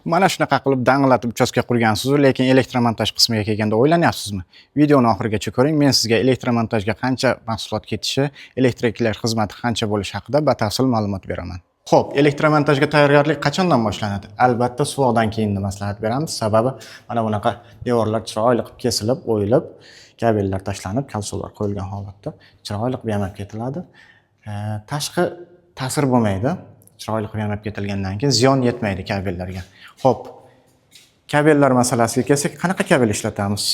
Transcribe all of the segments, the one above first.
Mana shunaqa qilib dang'illatib uchastka qurgansiz, lekin elektromontaj qismiga kelganda o'ylanyapsizmi? Videoni oxirigacha ko'ring. Men sizga elektromontajga qancha mahsulot ketishi, elektriklar xizmati qancha bo'lishi haqida batafsil ma'lumot beraman. Xo'p, elektromontajga tayyorgarlik qachondan boshlanadi? Albatta, suvoqdan keyin maslahat beramiz. Sababi mana bunaqa devorlar chiroyli qilib kesilib, o'yilib, kabellar tashlanib, kalsollar qo'yilgan holatda chiroyli qilib yamab ketiladi. Tashqi ta'sir bo'lmaydi. Chiroyli qilib yamab ketilgandan keyin ziyon yetmaydi kabellarga. Xo'p, kabellar masalasiga kelsak, qanaqa kabel ishlatamiz?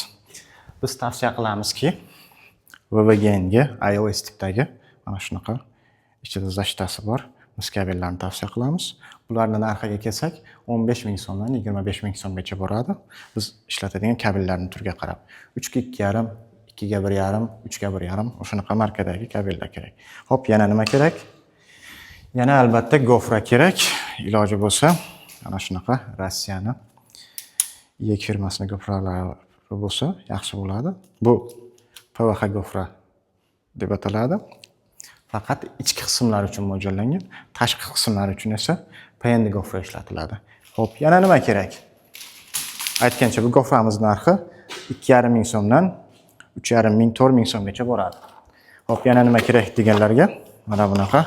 Biz tavsiya qilamizki, VVGNga iOS tipdagi mana shunaqa ichida zashtasi bor mis kabellarni tavsiya qilamiz. Bularning narxiga kelsak, 15 ming so'mdan 25 ming so'mgacha boradi. Biz ishlatadigan kabellarning turiga qarab 3.2.5, 2.1.5, 3.1.5 o'shanaqa markadagi kabellar kerak. Xo'p, yana nima kerak? Yana albatta gofra kerak. Iloji bo'lsa, mana shunaqa Rossiyani YEK firmasining gofralari bo'lsa yaxshi bo'ladi. Bu PVH gofra deb ataladi. Faqat ichki qismlar uchun mo'ljallangan, tashqi qismlar uchun esa PN gofra ishlatiladi. Xo'p, yana nima kerak? Aytgancha bu goframiz narxi 2.5 ming so'mdan 3.5 ming, 4 ming so'mgacha boradi. Xo'p, yana nima kerak deganlarga mana bunaqa.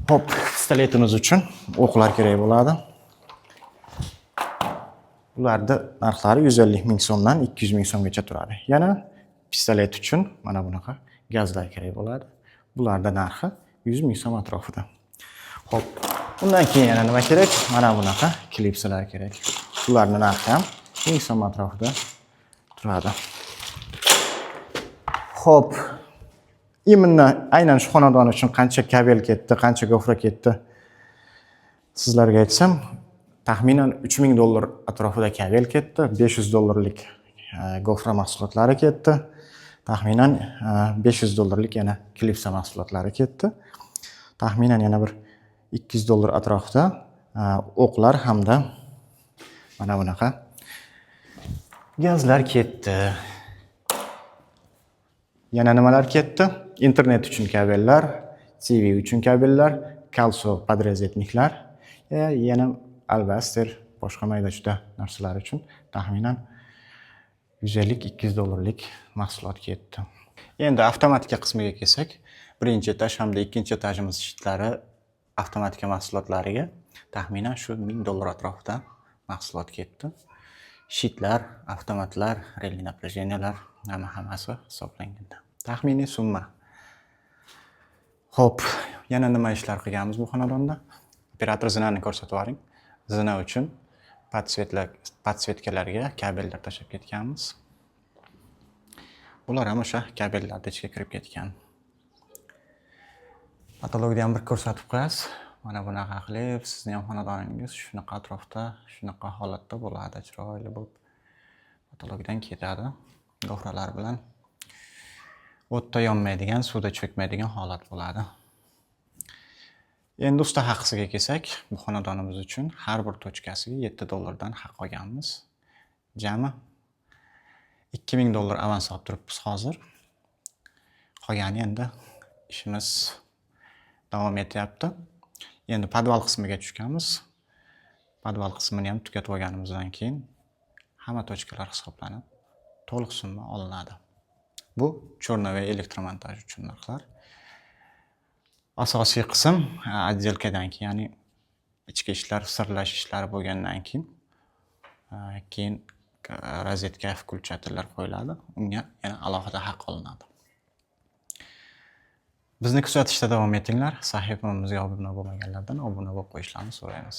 Xo'p, pistoletimiz uchun o'qlar kerak bo'ladi. Ularda narxlari 150 ming so'mdan 200 ming so'mgacha turadi. Yana pistolet uchun mana bunaqa gazlar kerak bo'ladi. Bularda narxi 100 ming so'm atrofida. Xo'p, undan keyin yana nima kerak? Mana bunaqa klipslar kerak. Ularning narxi ham 1000 so'm atrofida turadi. Xo'p, imенно aynan shu xonadon uchun qancha kabel ketdi, qancha gofra ketdi? Sizlarga aytsam, taxminan $3000 atrofida kabel ketdi, $500 gofra mahsulotlari ketdi. Taxminan $500 yana klipsa mahsulotlari ketdi. Taxminan yana bir $200 atrofida o'qlar hamda mana bunaqa gazlar ketdi. Yana nimalar ketdi? Internet uchun kabellar, TV uchun kabellar, kalso podrezetniklar, yana albaster, boshqa mayda-chuda narsalar uchun taxminan $150-200 mahsulot ketdi. Endi avtomatika qismiga kelsak, birinchi etaj hamda ikkinchi etajimiz shitlari avtomatika mahsulotlariga taxminan shu $1000 atrofida mahsulot ketdi. Shitlar, avtomatlar, relli напряжениялар hammasi hisoblanganda. Taxminiy summa. Xo'p, yana nima ishlar qilganmiz bu xonadonda? Operator zinani ko'rsatib yuboring. Zina uchun podsvetkalarga kabellar tashab ketganmiz. Ular ham o'sha kabellarning ichiga kirib ketgan. Patologda ham bir ko'rsatib qo'yasiz. Mana bunaqa qilib, sizning ham xonadoningiz shunaqa atrofda, shunaqa holatda bo'ladi, chiroyli bo'lib patologdan ketadi. Gofralar bilan o'tda yonmaydigan, suvda cho'kmaydigan holat bo'ladi. Endi usta haqisiga kelsak, bu xonadonimiz uchun har bir tochkasiga $7 dan haq olganmiz. Jami $2000 avans olib turibmiz hozir. Qolgani endi ishimiz davom etyapti. Endi podval qismiga tushganmiz. Podval qismini ham tugatib olganimizdan keyin hamma tochkalar hisoblanib, to'liq summa olinadi. Bu chornovoy elektromontaj uchun narxlar. Asosiy qism отделкаdan keyin, ya'ni ichki ishlar, sirlash ishlari bo'lgandan keyin rozetka, включательlar qo'yiladi. Unga yana alohida haq olinadi. Bizni kuzatishda davom etinglar. Sahifamizga obuna bo'lmaganlardan obuna bo'lib qo'yishlarini so'raymiz.